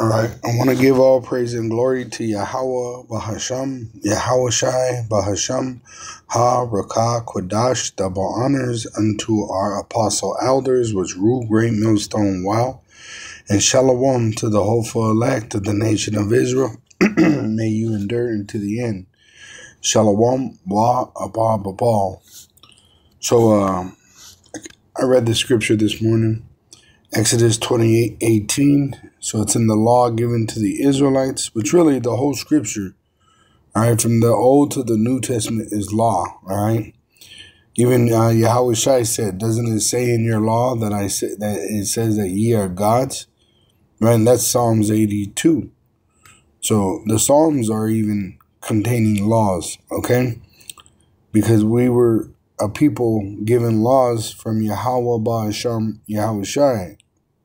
All right, I want to give all praise and glory to Yahweh Bahasham, Yahweh Shai Bahasham, Ha Rakah Quadash, double honors unto our apostle elders, which rule Great Millstone Wow, and Shalom to the hopeful elect of the nation of Israel. May you endure into the end. Shalom Wa Abba Babal. So I read the scripture this morning. Exodus 28:18. So it's in the law given to the Israelites, which really the whole scripture, all right, from the Old to the New Testament is law, all right? Even Yahweh Shai said, doesn't it say in your law that it says that ye are gods? Right, and that's Psalms 82. So the Psalms are even containing laws, okay? Because we were a people given laws from Yahweh Ba'asham, Yahweh Shai.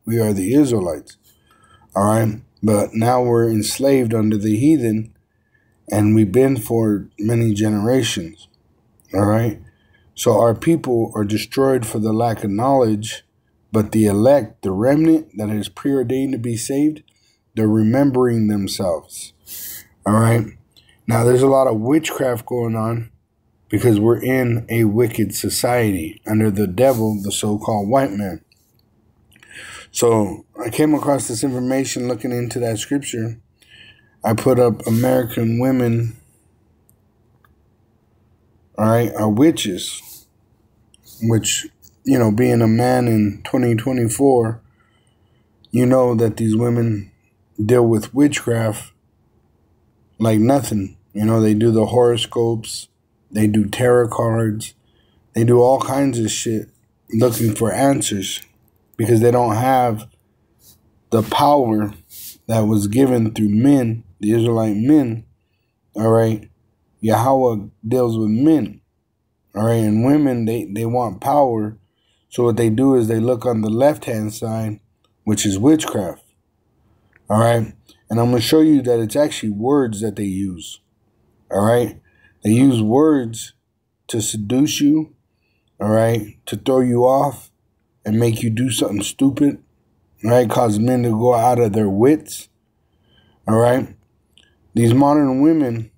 We are the Israelites, all right? But now we're enslaved under the heathen, and we've been for many generations, all right? So our people are destroyed for the lack of knowledge, but the elect, the remnant that is preordained to be saved, they're remembering themselves, all right? Now, there's a lot of witchcraft going on because we're in a wicked society under the devil, the so-called white man. So I came across this information looking into that scripture. I put up American women, all right, are witches, which, you know, being a man in 2024, you know that these women deal with witchcraft like nothing. You know, they do the horoscopes, they do tarot cards, they do all kinds of shit looking for answers, because they don't have the power that was given through men, the Israelite men, all right? Yahweh deals with men, all right? And women, they want power. So what they do is they look on the left-hand side, which is witchcraft, all right? And I'm going to show you that it's actually words that they use, all right? They use words to seduce you, all right, to throw you off, and make you do something stupid, right? Cause men to go out of their wits, all right? These modern women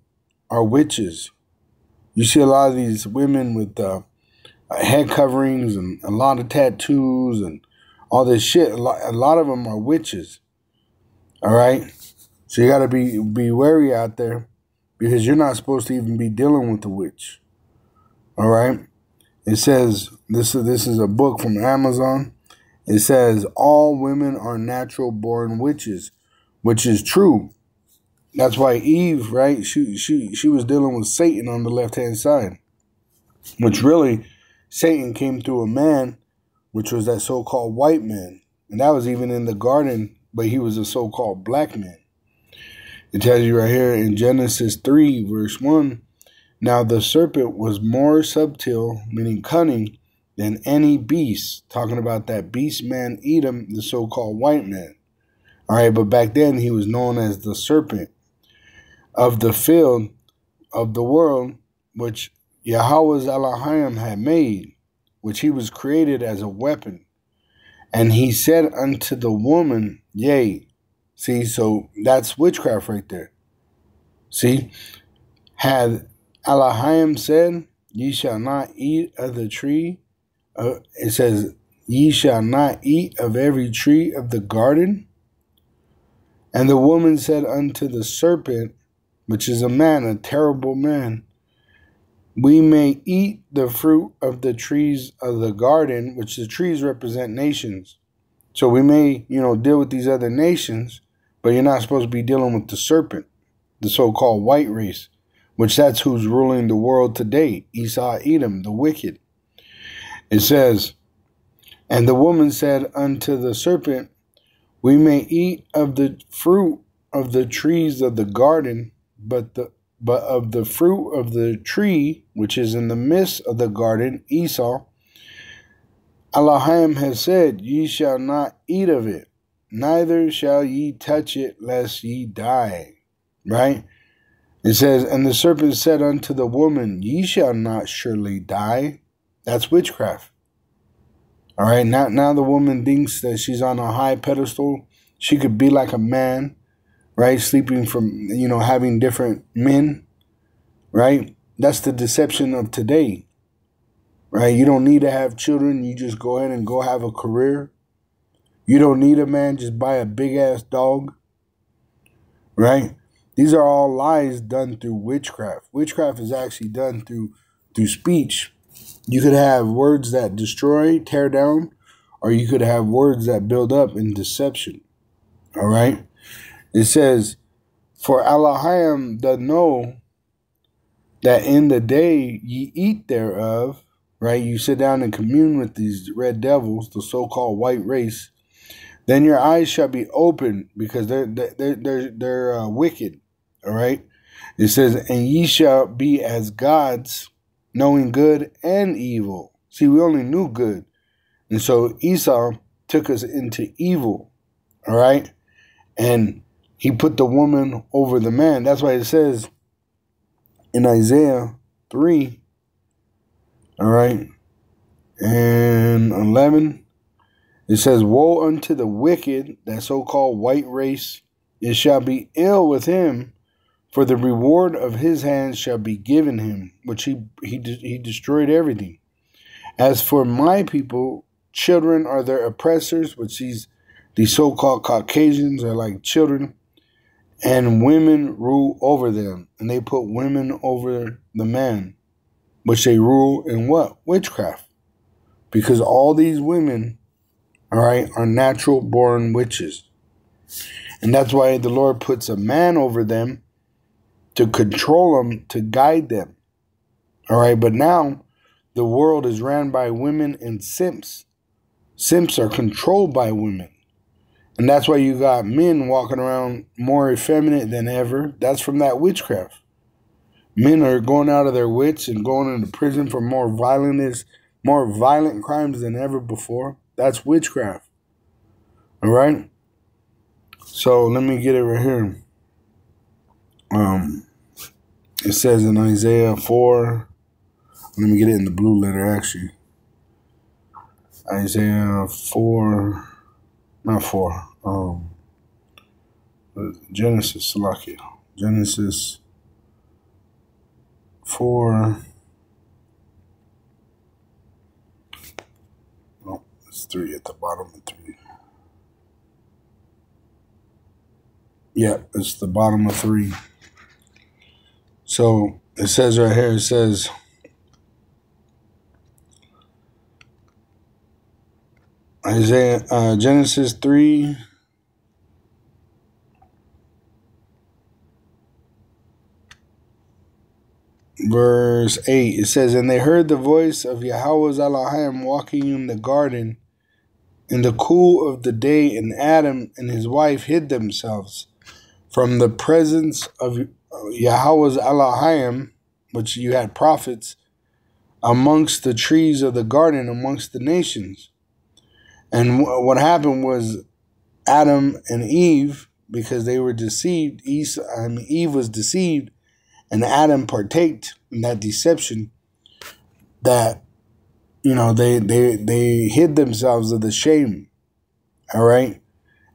are witches. You see a lot of these women with head coverings and a lot of tattoos and all this shit. A lot of them are witches, all right? So you got to be wary out there, because you're not supposed to even be dealing with the witch, all right? It says, this is a book from Amazon. It says, all women are natural born witches, which is true. That's why Eve, right, she was dealing with Satan on the left-hand side, which really, Satan came through a man, which was that so-called white man. And that was even in the garden, but he was a so-called black man. It tells you right here in Genesis 3, verse 1, now the serpent was more subtle, meaning cunning, than any beast. Talking about that beast man Edom, the so-called white man. All right, but back then he was known as the serpent of the field of the world, which Yahweh's Elohim had made, which he was created as a weapon. And he said unto the woman, yea. See, so that's witchcraft right there. See, had Elohim said, ye shall not eat of the tree. It says, ye shall not eat of every tree of the garden. And the woman said unto the serpent, which is a man, a terrible man, we may eat the fruit of the trees of the garden, which the trees represent nations. So we may, you know, deal with these other nations, but you're not supposed to be dealing with the serpent, the so-called white race, which that's who's ruling the world today, Esau, Edom, the wicked. It says, and the woman said unto the serpent, we may eat of the fruit of the trees of the garden, but of the fruit of the tree which is in the midst of the garden, Esau, Elohim has said, ye shall not eat of it, neither shall ye touch it, lest ye die. Right? It says, and the serpent said unto the woman, ye shall not surely die. That's witchcraft. All right, now the woman thinks that she's on a high pedestal She could be like a man, right? Sleeping from, having different men, right? That's the deception of today, right? You don't need to have children. You just go ahead and go have a career. You don't need a man. Just buy a big ass dog, right? These are all lies done through witchcraft. Witchcraft is actually done through speech. You could have words that destroy, tear down, or you could have words that build up in deception. All right? It says, for Elohim doth know that in the day ye eat thereof, right? You sit down and commune with these red devils, the so-called white race, then your eyes shall be opened because they're wicked. All right? It says, and ye shall be as gods, knowing good and evil. See, we only knew good. And so Esau took us into evil. All right? And he put the woman over the man. That's why it says in Isaiah 3, all right, and 11, it says, woe unto the wicked, that so-called white race, it shall be ill with him, for the reward of his hands shall be given him, which he destroyed everything. As for my people, children are their oppressors, which these so-called Caucasians are like children, and women rule over them. And they put women over the man, which they rule in what? Witchcraft. Because all these women, all right, are natural born witches. And that's why the Lord puts a man over them to control them, to guide them. All right, but now the world is ran by women and simps. Simps are controlled by women. And that's why you got men walking around more effeminate than ever. That's from that witchcraft. Men are going out of their wits and going into prison for more violent crimes than ever before. That's witchcraft. All right? So let me get it right here. It says in Isaiah 4, let me get it in the blue letter actually. Isaiah 4, not 4, Genesis, Salakia. Genesis 4, oh, it's 3 at the bottom of 3. Yeah, it's the bottom of 3. So it says right here, it says, Genesis 3, verse 8, it says, and they heard the voice of Yahweh's Elohim walking in the garden in the cool of the day, and Adam and his wife hid themselves from the presence of Yahweh's Elohim, which you had prophets, amongst the trees of the garden, amongst the nations. And what happened was Adam and Eve, because they were deceived, Eve was deceived, and Adam partaked in that deception, that, they hid themselves of the shame. All right?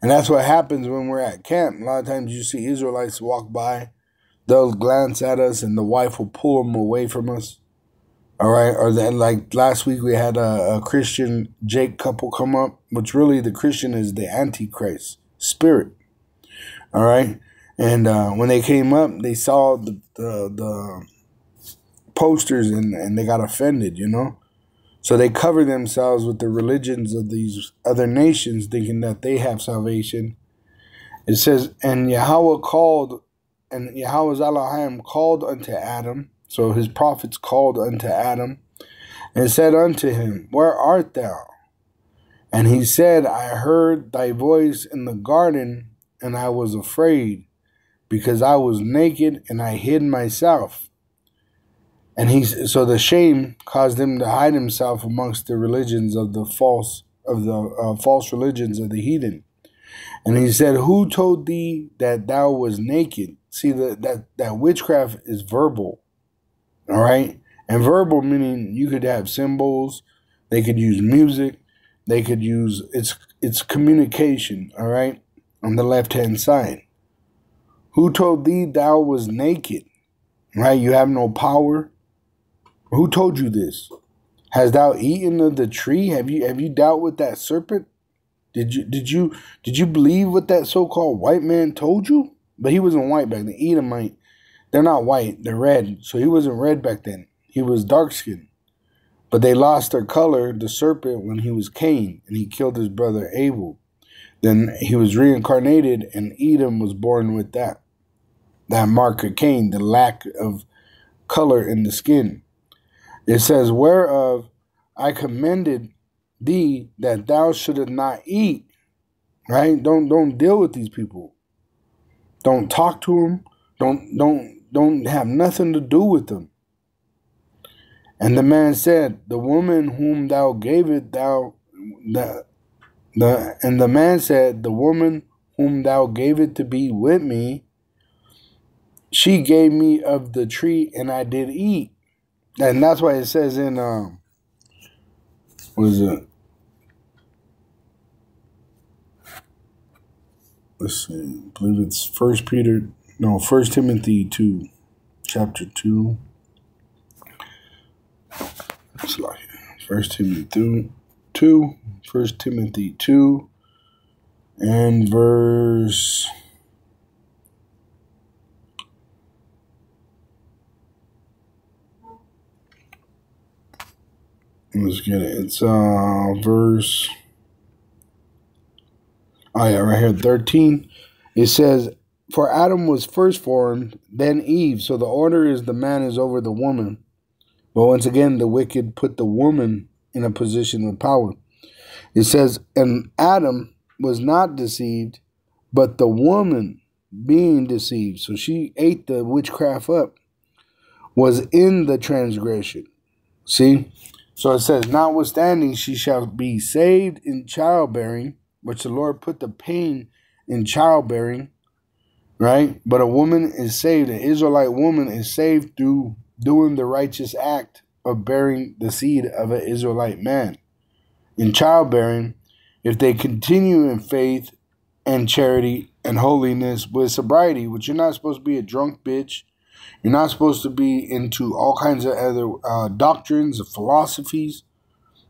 And that's what happens when we're at camp. A lot of times you see Israelites walk by, they'll glance at us, and the wife will pull them away from us. All right? Or then, like last week, we had a Christian Jake couple come up, which really the Christian is the Antichrist spirit. All right? And when they came up, they saw the posters, and they got offended, So they cover themselves with the religions of these other nations, thinking that they have salvation. It says, and Yahweh's Elohim called unto Adam. So his prophets called unto Adam and said unto him, where art thou? And he said, I heard thy voice in the garden, and I was afraid, because I was naked and I hid myself. And so the shame caused him to hide himself amongst the religions of the false religions of the heathen. And he said, who told thee that thou was naked? See, that witchcraft is verbal. All right? And verbal meaning you could have symbols, they could use music, they could use it's communication, all right? on the left-hand side. Who told thee thou was naked? Right? You have no power. Who told you this? Hast thou eaten of the tree? Have you dealt with that serpent? Did you believe what that so-called white man told you? But he wasn't white back then. Edomite, they're not white, they're red. So he wasn't red back then. He was dark-skinned. But they lost their color, the serpent, when he was Cain, and he killed his brother Abel. Then he was reincarnated, and Edom was born with that mark of Cain, the lack of color in the skin. It says, whereof I commended thee that thou shouldest not eat. Right? Don't deal with these people. Don't talk to them. Don't have nothing to do with them. And the man said, the woman whom thou gavest and the man said, the woman whom thou gavest to be with me, she gave me of the tree, and I did eat. And that's why it says in what is it? Let's see. I believe it's 1 Timothy 2, chapter 2. It's like 1 Timothy 2, 1 Timothy 2, and verse. Let's get it. It's verse. Oh yeah, right here, 13. It says, "For Adam was first formed, then Eve." So the order is the man is over the woman. But once again, the wicked put the woman in a position of power. It says, "And Adam was not deceived, but the woman being deceived." So she ate the witchcraft up, was in the transgression. See? So it says, "Notwithstanding, she shall be saved in childbearing," which the Lord put the pain in childbearing, right? But a woman is saved, an Israelite woman is saved through doing the righteous act of bearing the seed of an Israelite man. In childbearing, if they continue in faith and charity and holiness with sobriety, which you're not supposed to be a drunk bitch. You're not supposed to be into all kinds of other doctrines or philosophies,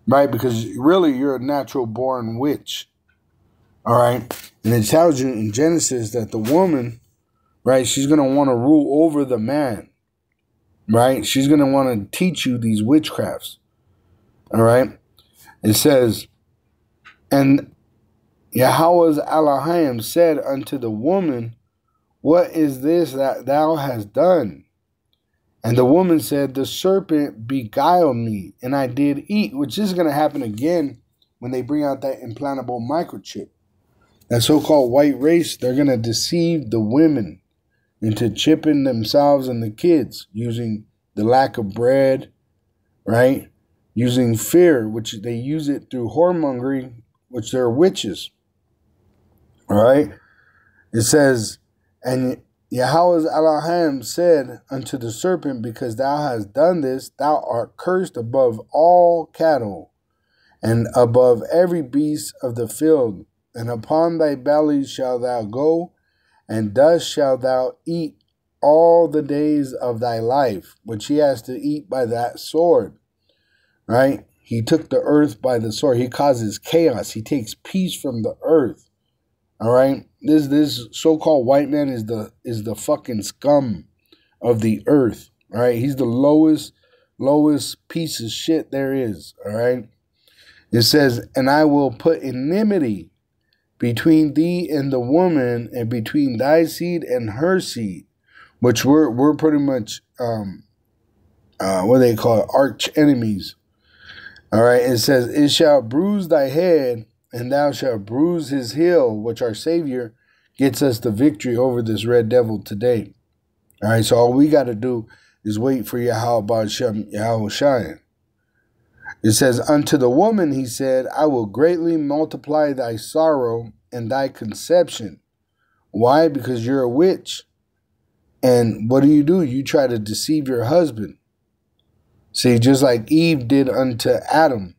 right? Because really you're a natural born witch, all right? And it tells you in Genesis that the woman, right, she's going to want to rule over the man, right? She's going to want to teach you these witchcrafts, all right? It says, "And Yahweh Elohim said unto the woman, What is this that thou hast done? And the woman said, The serpent beguiled me, and I did eat," which is going to happen again when they bring out that implantable microchip. That so-called white race, they're going to deceive the women into chipping themselves and the kids using the lack of bread, right? Using fear, which they use it through whoremongering, which they're witches, all right? It says, "And Yahweh Elohim said unto the serpent, Because thou hast done this, thou art cursed above all cattle, and above every beast of the field. And upon thy belly shalt thou go, and dust shalt thou eat all the days of thy life," which he has to eat by that sword, right? He took the earth by the sword. He causes chaos. He takes peace from the earth. All right, this so-called white man is the fucking scum of the earth. All right, he's the lowest piece of shit there is. All right, it says, "And I will put enmity between thee and the woman, and between thy seed and her seed," which we're pretty much what they call it, arch enemies. All right, it says, "It shall bruise thy head, and thou shalt bruise his heel," which our Savior gets us the victory over this red devil today. All right, so all we got to do is wait for Yahweh Shai. It says, "Unto the woman he said, I will greatly multiply thy sorrow and thy conception." Why? Because you're a witch. And what do? You try to deceive your husband. See, just like Eve did unto Adam.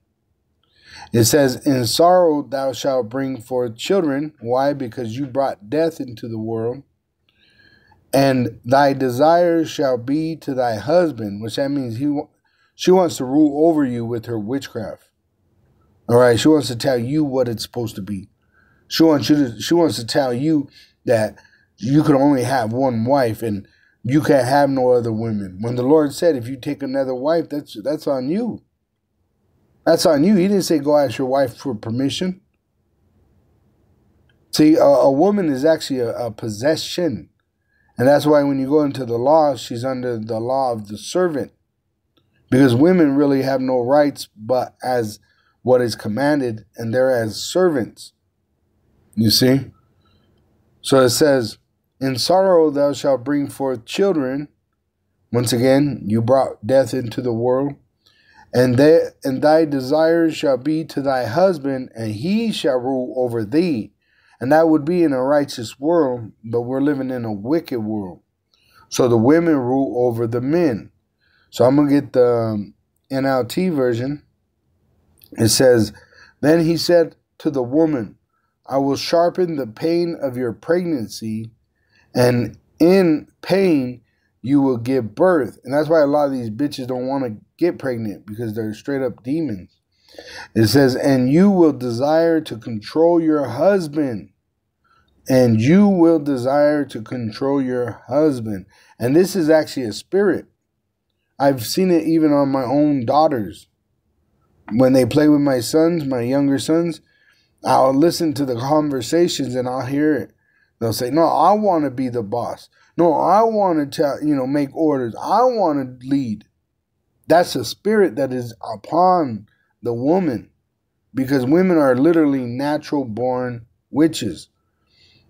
It says, in sorrow thou shalt bring forth children. Why? Because you brought death into the world. And thy desires shall be to thy husband, which that means she wants to rule over you with her witchcraft. All right, she wants to tell you what it's supposed to be. She wants to tell you that you can only have one wife and you can't have no other women. When the Lord said, if you take another wife, that's on you. That's on you. He didn't say go ask your wife for permission. See, a woman is actually a possession. And that's why when you go into the law, she's under the law of the servant. Because women really have no rights but as what is commanded, and they're as servants. You see? So it says, in sorrow thou shalt bring forth children. Once again, you brought death into the world. And thy desires shall be to thy husband, and he shall rule over thee. And that would be in a righteous world, but we're living in a wicked world. So the women rule over the men. So I'm going to get the NLT version. It says, then he said to the woman, I will sharpen the pain of your pregnancy, and in pain you will give birth. And that's why a lot of these bitches don't want to get pregnant, because they're straight up demons. It says, and you will desire to control your husband. And you will desire to control your husband. And this is actually a spirit. I've seen it even on my own daughters. When they play with my sons, my younger sons, I'll listen to the conversations and I'll hear it. They'll say, no, I want to be the boss. No, I want to make orders. I want to lead. That's a spirit that is upon the woman, because women are literally natural born witches,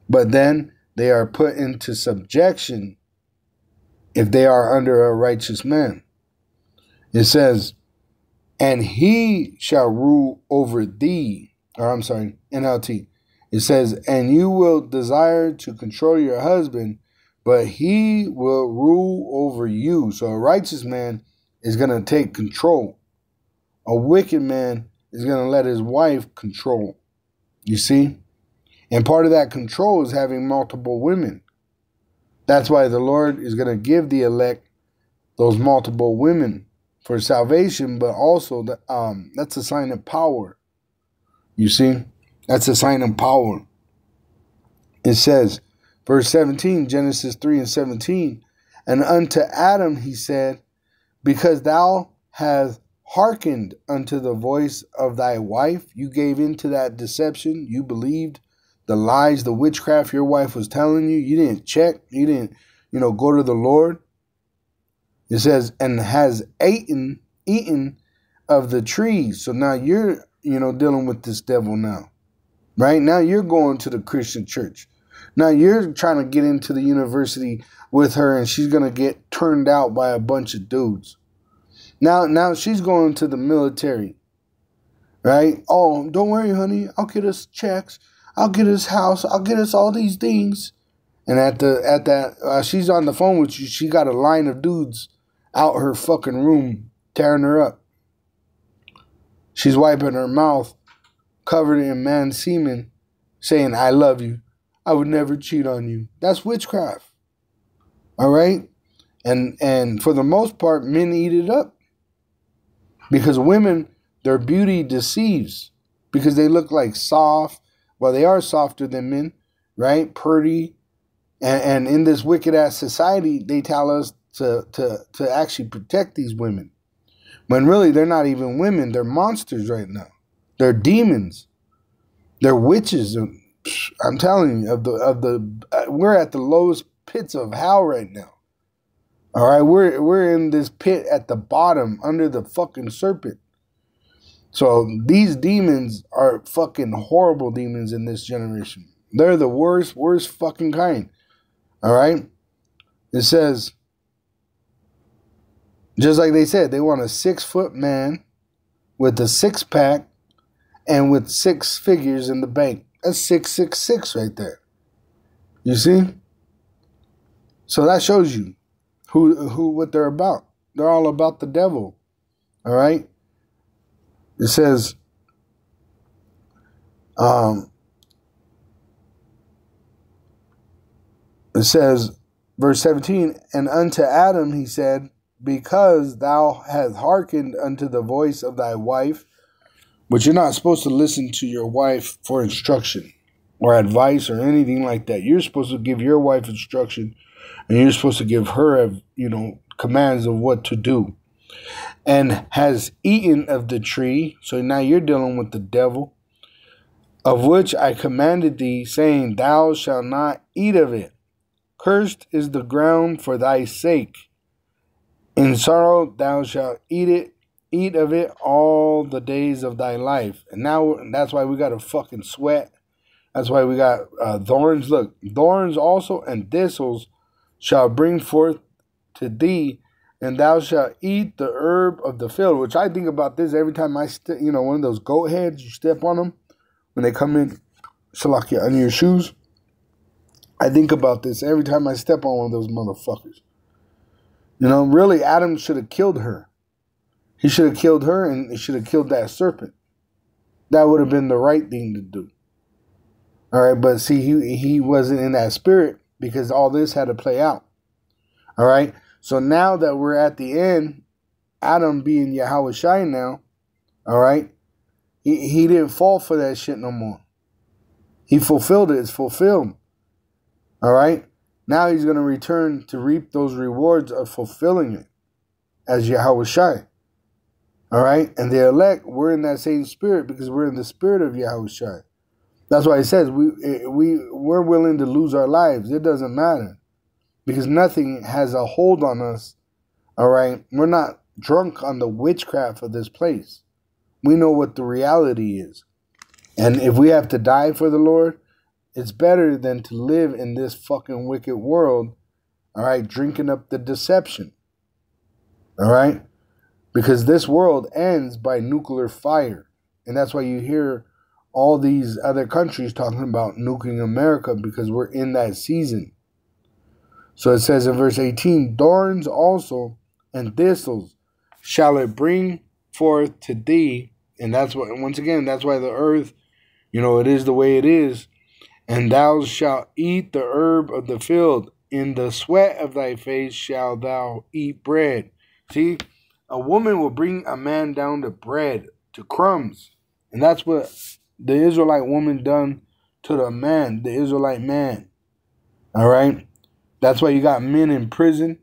but then they are put into subjection if they are under a righteous man. It says, and he shall rule over thee. Or I'm sorry, NLT. It says, and you will desire to control your husband, but he will rule over you. So a righteous man is going to take control. A wicked man is going to let his wife control. You see? And part of that control is having multiple women. That's why the Lord is going to give the elect those multiple women for salvation, but also that's a sign of power. You see? That's a sign of power. It says, verse 17, Genesis 3:17, and unto Adam he said, because thou hast hearkened unto the voice of thy wife, you gave into that deception, you believed the lies, the witchcraft your wife was telling you, you didn't check, you didn't, go to the Lord. It says, and has eaten of the trees. So now you're, dealing with this devil now. Right? Now you're going to the Christian church. Now you're trying to get into the university with her, and she's going to get turned out by a bunch of dudes. Now she's going to the military. Right? Oh, don't worry, honey. I'll get us checks. I'll get us house. I'll get us all these things. And she's on the phone with you. She got a line of dudes out her fucking room tearing her up. She's wiping her mouth, covered in man's semen, saying, I love you. I would never cheat on you. That's witchcraft. All right? And for the most part, men eat it up. Because women, their beauty deceives. Because they look like soft. Well, they are softer than men, right? Pretty. And in this wicked-ass society, they tell us to actually protect these women. When really, they're not even women. They're monsters right now. They're demons. They're witches. I'm telling you, we're at the lowest pits of hell right now. All right, we're in this pit at the bottom under the fucking serpent. So these demons are fucking horrible demons in this generation. They're the worst fucking kind. All right? It says, just like they said, they want a 6-foot man with a 6-pack and with 6 figures in the bank. That's 666 right there. You see? So that shows you what they're about. They're all about the devil. All right? It says, Um, it says, verse 17, and unto Adam he said, because thou hast hearkened unto the voice of thy wife, but you're not supposed to listen to your wife for instruction or advice or anything like that. You're supposed to give your wife instruction, and you're supposed to give her, commands of what to do. And has eaten of the tree, so now you're dealing with the devil, of which I commanded thee, saying, thou shalt not eat of it. Cursed is the ground for thy sake. In sorrow thou shalt eat of it all the days of thy life. And now that's why we got to fucking sweat. That's why we got thorns. Look, thorns also and thistles shall bring forth to thee, and thou shalt eat the herb of the field. Which I think about this every time I one of those goat heads, you step on them when they come in, shalakia, under your shoes. I think about this every time I step on one of those motherfuckers. Really, Adam should have killed her. He should have killed her, and he should have killed that serpent. That would have been the right thing to do. All right, but see, he wasn't in that spirit because all this had to play out. All right, so now that we're at the end, Adam being Yahweh Shai now, all right, he didn't fall for that shit no more. He fulfilled it. It's fulfilled. All right, now he's going to return to reap those rewards of fulfilling it as Yahweh Shai. All right, and the elect, we're in that same spirit because we're in the spirit of Yahweh Shai. That's why it says we're willing to lose our lives. It doesn't matter because nothing has a hold on us. All right, we're not drunk on the witchcraft of this place. We know what the reality is, and if we have to die for the Lord, it's better than to live in this fucking wicked world. All right, drinking up the deception. All right, because this world ends by nuclear fire, and that's why you hear all these other countries talking about nuking America because we're in that season. So it says in verse 18, thorns also and thistles shall it bring forth to thee. And that's what, once again, that's why the earth, it is the way it is. And thou shalt eat the herb of the field. In the sweat of thy face shalt thou eat bread. See, a woman will bring a man down to bread, to crumbs. And that's what the Israelite woman done to the man, the Israelite man. All right? That's why you got men in prison,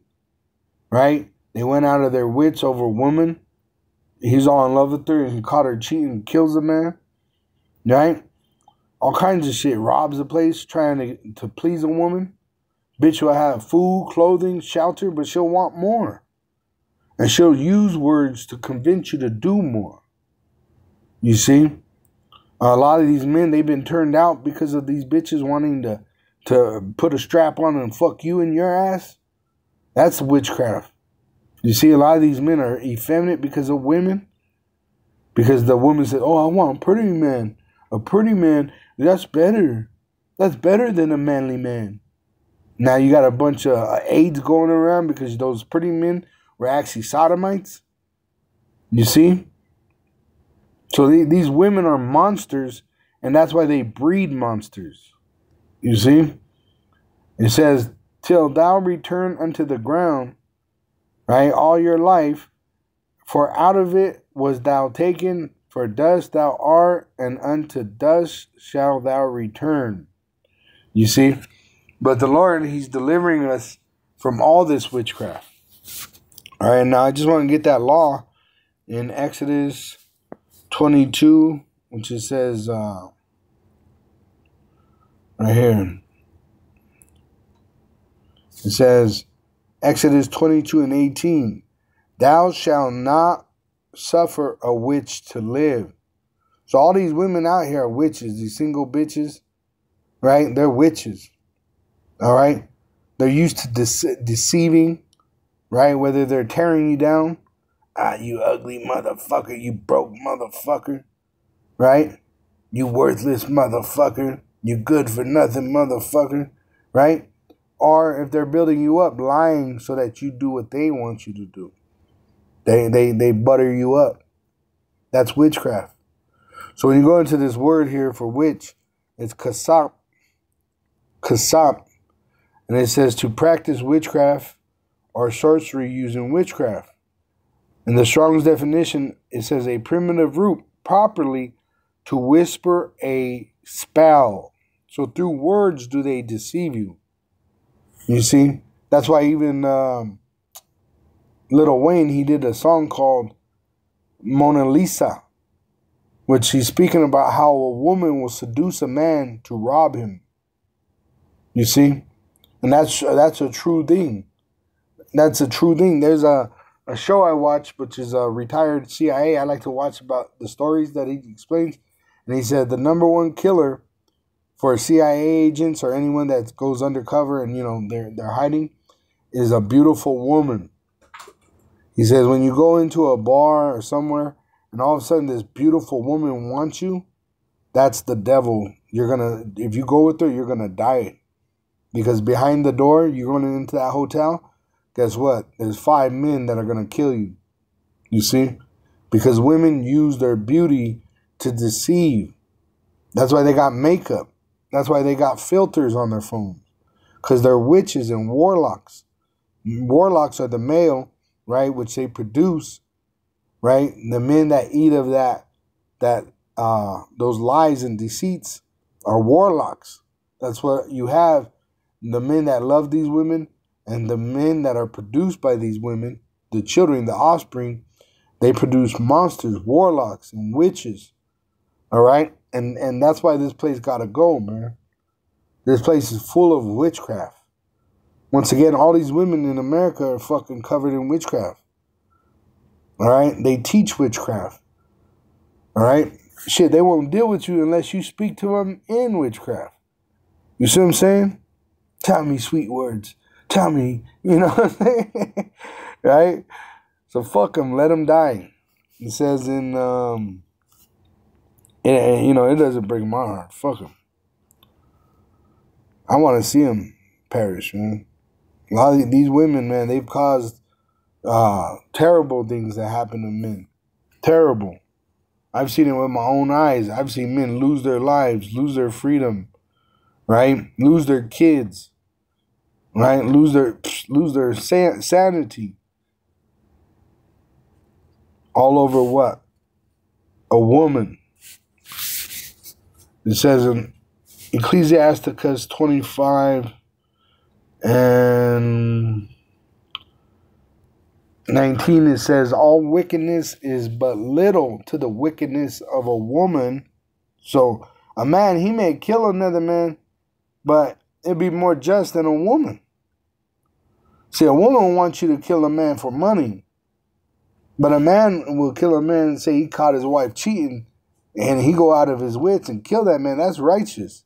right? They went out of their wits over a woman. He's all in love with her and he caught her cheating and kills the man, right? All kinds of shit. Robs the place trying to please a woman. Bitch will have food, clothing, shelter, but she'll want more. And she'll use words to convince you to do more. You see? A lot of these men, they've been turned out because of these bitches wanting to put a strap on and fuck you in your ass. That's witchcraft. You see, a lot of these men are effeminate because of women. Because the woman said, oh, I want a pretty man. A pretty man, that's better. That's better than a manly man. Now you got a bunch of AIDS going around because those pretty men were actually sodomites. You see? So these women are monsters, and that's why they breed monsters. You see? It says, till thou return unto the ground, right, all your life, for out of it was thou taken, for dust thou art, and unto dust shalt thou return. You see? But the Lord, He's delivering us from all this witchcraft. All right, now I just want to get that law in Exodus 22, which it says right here. It says, Exodus 22:18, thou shalt not suffer a witch to live. So all these women out here are witches, these single bitches, right? They're witches, all right? They're used to deceiving, right? Whether they're tearing you down, you ugly motherfucker, you broke motherfucker, right? You worthless motherfucker, you good for nothing motherfucker, right? Or if they're building you up, lying so that you do what they want you to do. They butter you up. That's witchcraft. So when you go into this word here for witch, it's kasap, kasap, and it says to practice witchcraft or sorcery using witchcraft. In the Strong's definition, it says a primitive root properly to whisper a spell. So through words do they deceive you. You see? That's why even Lil Wayne, he did a song called Mona Lisa, which he's speaking about how a woman will seduce a man to rob him. You see? And that's a true thing. That's a true thing. There's a show I watch, which is a retired CIA. I like to watch about the stories that he explains. And he said the number one killer for CIA agents or anyone that goes undercover and, you know, they're hiding is a beautiful woman. He says when you go into a bar or somewhere and all of a sudden this beautiful woman wants you, that's the devil. If you go with her, you're going to die. Because behind the door, you're going into that hotel, guess what? There's 5 men that are going to kill you. You see? Because women use their beauty to deceive. That's why they got makeup. That's why they got filters on their phones. Because they're witches and warlocks. Warlocks are the male, right, which they produce, right? The men that eat of those lies and deceits are warlocks. That's what you have. The men that love these women and the men that are produced by these women, the children, the offspring, they produce monsters, warlocks, and witches. All right? And that's why this place got to go, man. This place is full of witchcraft. Once again, all these women in America are fucking covered in witchcraft. All right? They teach witchcraft. All right? Shit, they won't deal with you unless you speak to them in witchcraft. You see what I'm saying? Tell me sweet words. Tell me, you know what I'm saying? Right? So fuck them. Let them die. It says in, you know, it doesn't break my heart. Fuck them. I want to see them perish, man. A lot of these women, man, they've caused terrible things that happen to men. Terrible. I've seen it with my own eyes. I've seen men lose their lives, lose their freedom, right? Lose their kids, right? Lose their sanity. All over what? A woman. It says in Ecclesiasticus 25 and 19, it says, all wickedness is but little to the wickedness of a woman. So a man, he may kill another man, but it'd be more just than a woman. See, a woman wants you to kill a man for money, but a man will kill a man and say he caught his wife cheating, and he go out of his wits and kill that man. That's righteous.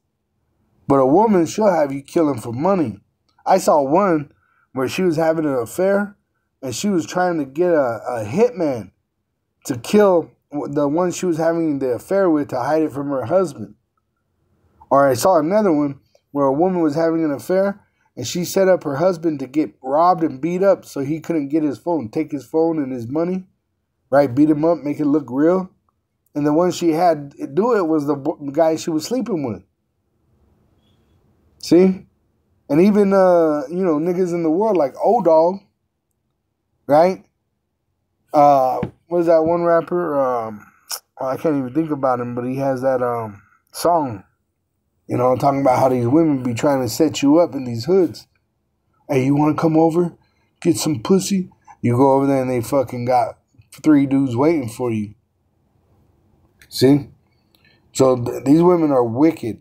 But a woman, she'll have you kill him for money. I saw one where she was having an affair, and she was trying to get a hitman to kill the one she was having the affair with to hide it from her husband. Or I saw another one where a woman was having an affair, and she set up her husband to get robbed and beat up so he couldn't get his phone, take his phone and his money, right? Beat him up, make it look real. And the one she had do it was the guy she was sleeping with. See? And even, you know, niggas in the world like O-Dog, right? What is that one rapper? I can't even think about him, but he has that song. You know, talking about how these women be trying to set you up in these hoods. Hey, you want to come over? Get some pussy? You go over there and they fucking got 3 dudes waiting for you. See? So these women are wicked.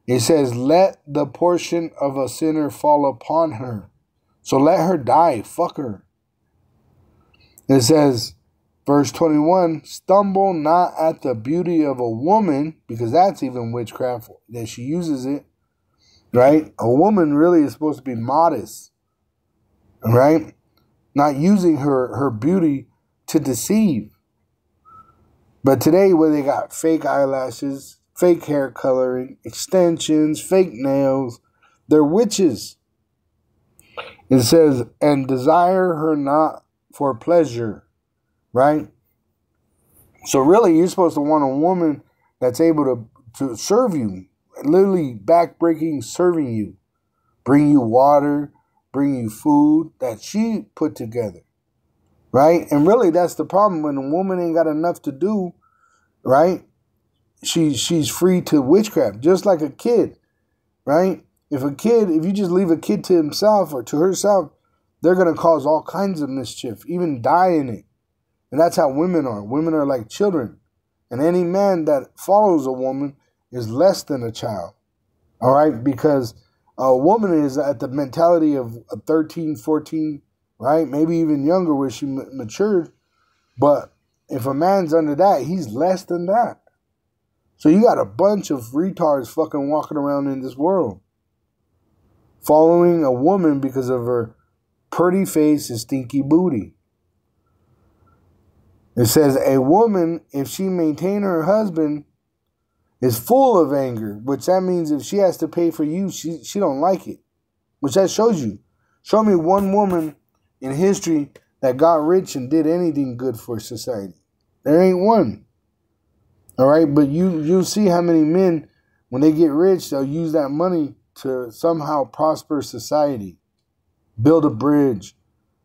It says, let the portion of a sinner fall upon her. So let her die. Fuck her. It says, verse 21, stumble not at the beauty of a woman, because that's even witchcraft that she uses it, right? A woman really is supposed to be modest, right? Not using her beauty to deceive. But today, where they got fake eyelashes, fake hair coloring, extensions, fake nails, they're witches. It says, and desire her not for pleasure, right? So really, you're supposed to want a woman that's able to serve you, literally back-breaking, serving you, bring you water, bring you food that she put together, right? And really, that's the problem. When a woman ain't got enough to do, right? She's free to witchcraft, just like a kid, right? If you just leave a kid to himself or to herself, they're going to cause all kinds of mischief, even die in it. And that's how women are. Women are like children. And any man that follows a woman is less than a child. All right? Because a woman is at the mentality of a 13, 14, right? Maybe even younger where she matured. But if a man's under that, he's less than that. So you got a bunch of retards fucking walking around in this world, following a woman because of her pretty face and stinky booty. It says a woman, if she maintain her husband, is full of anger, which that means if she has to pay for you, she don't like it. Which that shows you. Show me one woman in history that got rich and did anything good for society. There ain't one. All right, but you'll see how many men, when they get rich, they'll use that money to somehow prosper society, build a bridge,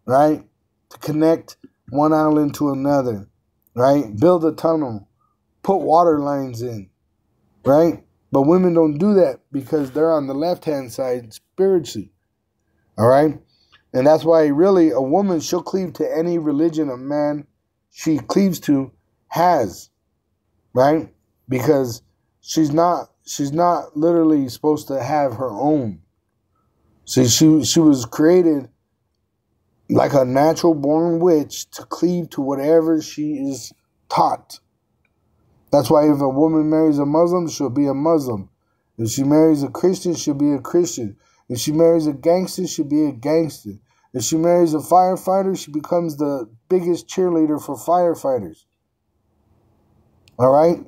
right, to connect one island to another, right, build a tunnel, put water lines in, right? But women don't do that because they're on the left-hand side spiritually, all right? And that's why really a woman, she'll cleave to any religion a man she cleaves to has, right? Because she's not literally supposed to have her own. See, she was created like a natural born witch to cleave to whatever she is taught. That's why if a woman marries a Muslim, she'll be a Muslim. If she marries a Christian, she'll be a Christian. If she marries a gangster, she'll be a gangster. If she marries a firefighter, she becomes the biggest cheerleader for firefighters. All right?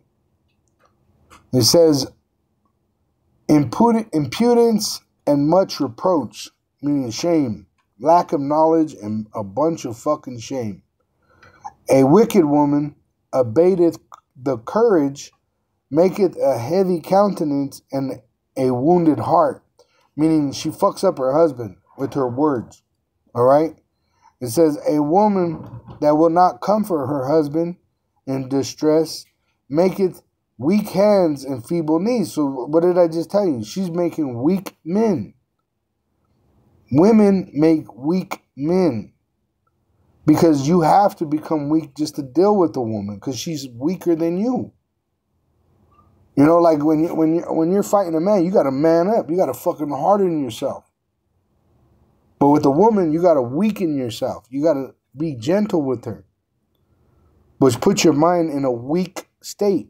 It says, impudence and much reproach, meaning shame, lack of knowledge and a bunch of fucking shame. A wicked woman abateth the courage, maketh a heavy countenance and a wounded heart, meaning she fucks up her husband with her words. All right? It says, a woman that will not comfort her husband in distress maketh weak hands and feeble knees. So what did I just tell you? She's making weak men. Women make weak men. Because you have to become weak just to deal with a woman, because she's weaker than you. You know, like when you're fighting a man, you got to man up. You got to fucking harden yourself. But with a woman, you got to weaken yourself. You got to be gentle with her, which puts your mind in a weak state.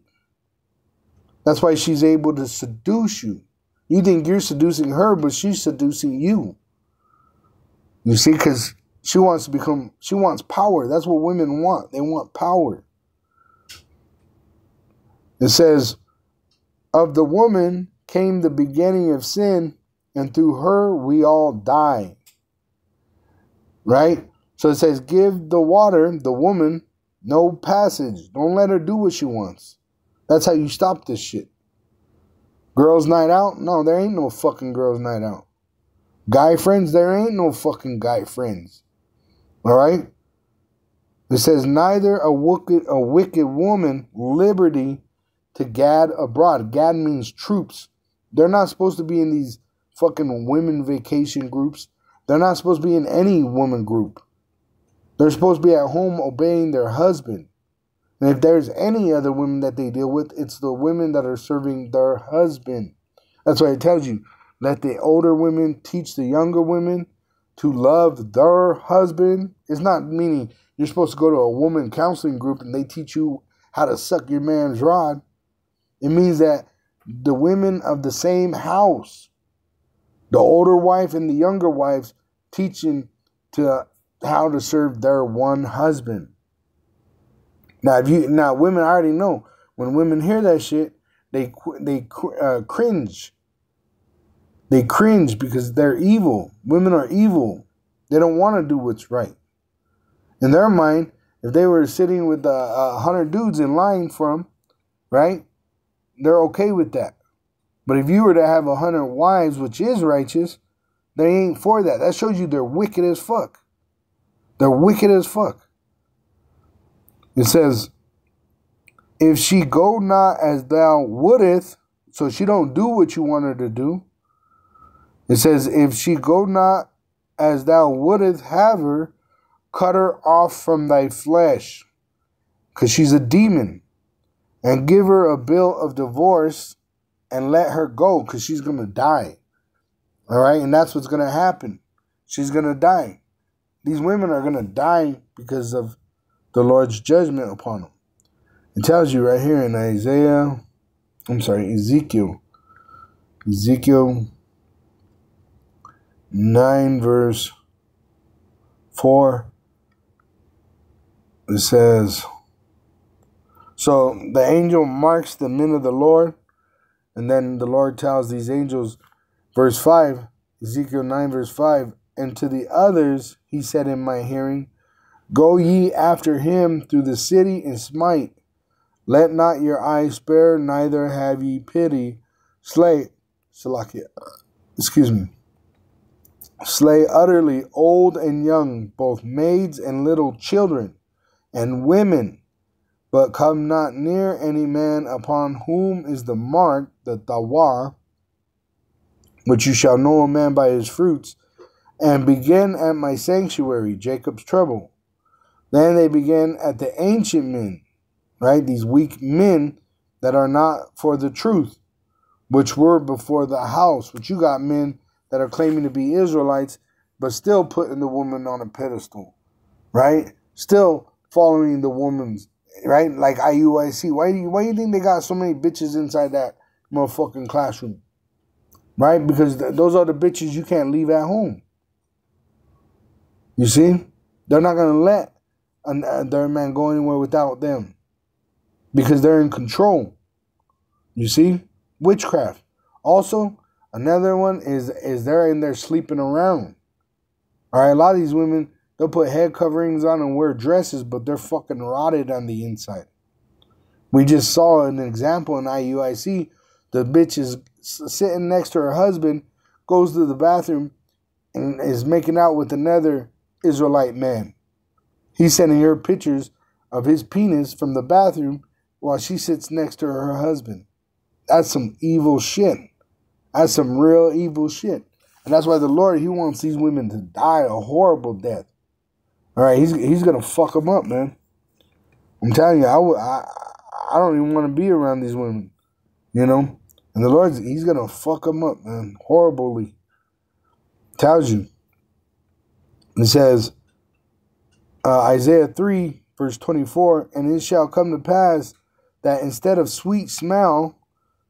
That's why she's able to seduce you. You think you're seducing her, but she's seducing you. You see, because she wants power. That's what women want. They want power. It says, of the woman came the beginning of sin, and through her we all die. Right? So it says, give the water, the woman, no passage. Don't let her do what she wants. That's how you stop this shit. Girls' night out? No, there ain't no fucking girls' night out. Guy friends? There ain't no fucking guy friends. All right? It says, neither a wicked woman liberty to gad abroad. Gad means troops. They're not supposed to be in these fucking women vacation groups. They're not supposed to be in any woman group. They're supposed to be at home obeying their husband. And if there's any other women that they deal with, it's the women that are serving their husband. That's why it tells you, let the older women teach the younger women to love their husband. It's not meaning you're supposed to go to a woman counseling group and they teach you how to suck your man's rod. It means that the women of the same house, the older wife and the younger wives, teaching to how to serve their one husband. Now, women, I already know, when women hear that shit, they cringe. They cringe because they're evil. Women are evil. They don't want to do what's right. In their mind, if they were sitting with 100 dudes in line for them, right, they're okay with that. But if you were to have 100 wives, which is righteous, they ain't for that. That shows you they're wicked as fuck. They're wicked as fuck. It says, if she go not as thou wouldest, so she don't do what you want her to do. It says, if she go not as thou wouldest have her, cut her off from thy flesh, because she's a demon, and give her a bill of divorce and let her go, because she's going to die. All right? And that's what's going to happen. She's going to die. These women are going to die because of the Lord's judgment upon them. It tells you right here in Ezekiel 9 verse 4. It says, so the angel marks the men of the Lord, and then the Lord tells these angels, verse 5, Ezekiel 9 verse 5, and to the others he said in my hearing, go ye after him through the city and smite. Let not your eyes spare, neither have ye pity. Slay utterly old and young, both maids and little children, and women, but come not near any man upon whom is the mark, the tawah, which you shall know a man by his fruits, and begin at my sanctuary, Jacob's trouble. Then they began at the ancient men, right? These weak men that are not for the truth, which were before the house. But you got men that are claiming to be Israelites, but still putting the woman on a pedestal, right? Still following the woman's, right? Like IUIC. Why do you think they got so many bitches inside that motherfucking classroom? Right? Because those are the bitches you can't leave at home. You see? They're not going to let their man go anywhere without them, because they're in control. You see? Witchcraft. Also, another one is they're in there sleeping around. All right, a lot of these women, they'll put head coverings on and wear dresses, but they're fucking rotted on the inside. We just saw an example in IUIC. The bitch is sitting next to her husband, goes to the bathroom, and is making out with another Israelite man. He's sending her pictures of his penis from the bathroom while she sits next to her husband. That's some evil shit. That's some real evil shit. And that's why the Lord, he wants these women to die a horrible death. All right, he's going to fuck them up, man. I'm telling you, I don't even want to be around these women, you know. And the Lord, he's going to fuck them up, man, horribly. Tells you. It says, Isaiah 3, verse 24, and it shall come to pass that instead of sweet smell,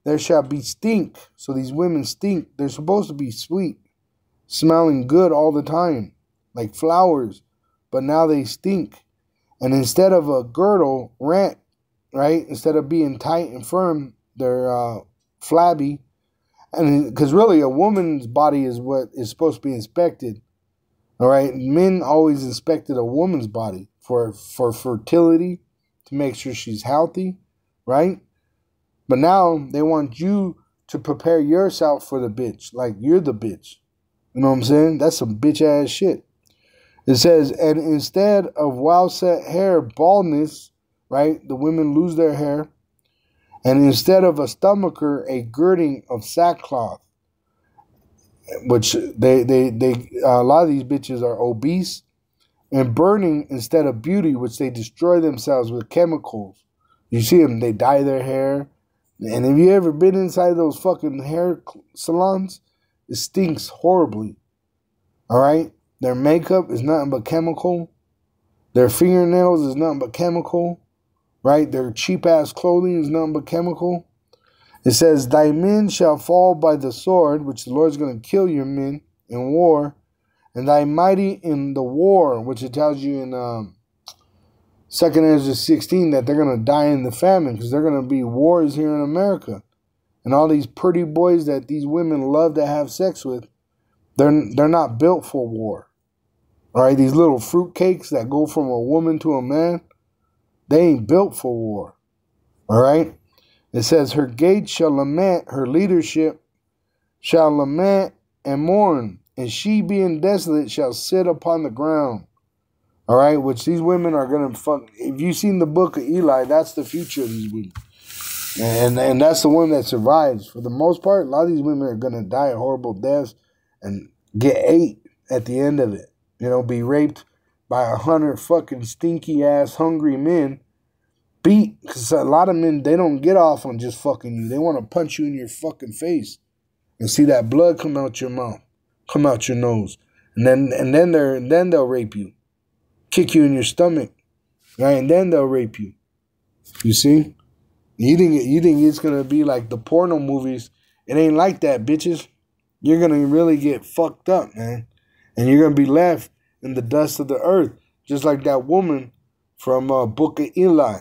there shall be stink. So these women stink. They're supposed to be sweet, smelling good all the time, like flowers. But now they stink. And instead of a girdle, rent, right? Instead of being tight and firm, they're flabby. And because really a woman's body is what is supposed to be inspected. All right, men always inspected a woman's body for fertility, to make sure she's healthy, right? But now they want you to prepare yourself for the bitch, like you're the bitch. You know what I'm saying? That's some bitch ass shit. It says, and instead of well set hair, baldness, right? The women lose their hair. And instead of a stomacher, a girding of sackcloth. Which they a lot of these bitches are obese, and burning instead of beauty, which they destroy themselves with chemicals. You see them, they dye their hair. And have you ever been inside those fucking hair salons? It stinks horribly. All right? Their makeup is nothing but chemical. Their fingernails is nothing but chemical. Right? Their cheap-ass clothing is nothing but chemical. It says, thy men shall fall by the sword, which the Lord's going to kill your men in war, and thy mighty in the war, which it tells you in 2 Ezra 16 that they're going to die in the famine, because they're going to be wars here in America. And all these pretty boys that these women love to have sex with, they're not built for war. All right, these little fruitcakes that go from a woman to a man, they ain't built for war. All right? It says, her gates shall lament, her leadership shall lament and mourn, and she being desolate shall sit upon the ground. All right, which these women are going to fuck. If you've seen the book of Eli, that's the future of these women. And that's the one that survives. For the most part, a lot of these women are going to die horrible deaths and get ate at the end of it. You know, be raped by 100 fucking stinky ass hungry men. Beat, because a lot of men, they don't get off on just fucking you. They want to punch you in your fucking face and see that blood come out your mouth, come out your nose. And then they'll rape you. Kick you in your stomach, right? And then they'll rape you. You see? You think it's gonna be like the porno movies? It ain't like that, bitches. You're gonna really get fucked up, man, and you're gonna be left in the dust of the earth, just like that woman from Book of Eli,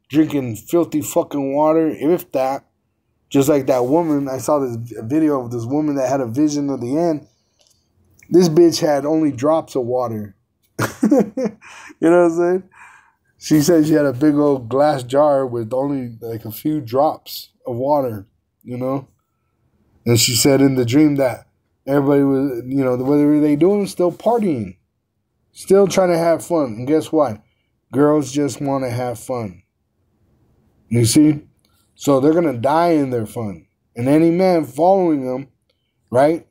drinking filthy fucking water. If that, just like that woman, I saw this video of this woman that had a vision of the end. This bitch had only drops of water. You know what I'm saying? She said she had a big old glass jar with only like a few drops of water, you know? And she said in the dream that everybody was, you know, what were they doing? Still partying. Still trying to have fun. And guess what? Girls just want to have fun. You see? So they're going to die in their fun. And any man following them, right?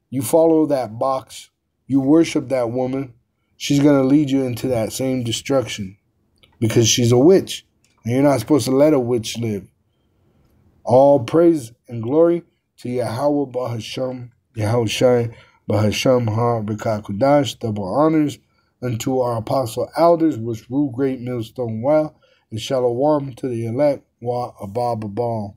You follow that box. You worship that woman. She's going to lead you into that same destruction because she's a witch. And you're not supposed to let a witch live. All praise and glory to Yahweh Bahasham, Yahushai Bahasham Ha B'Kakudash. Double honors unto our apostle elders, which rule great millstone well, and shalom to the elect, wa abab abal.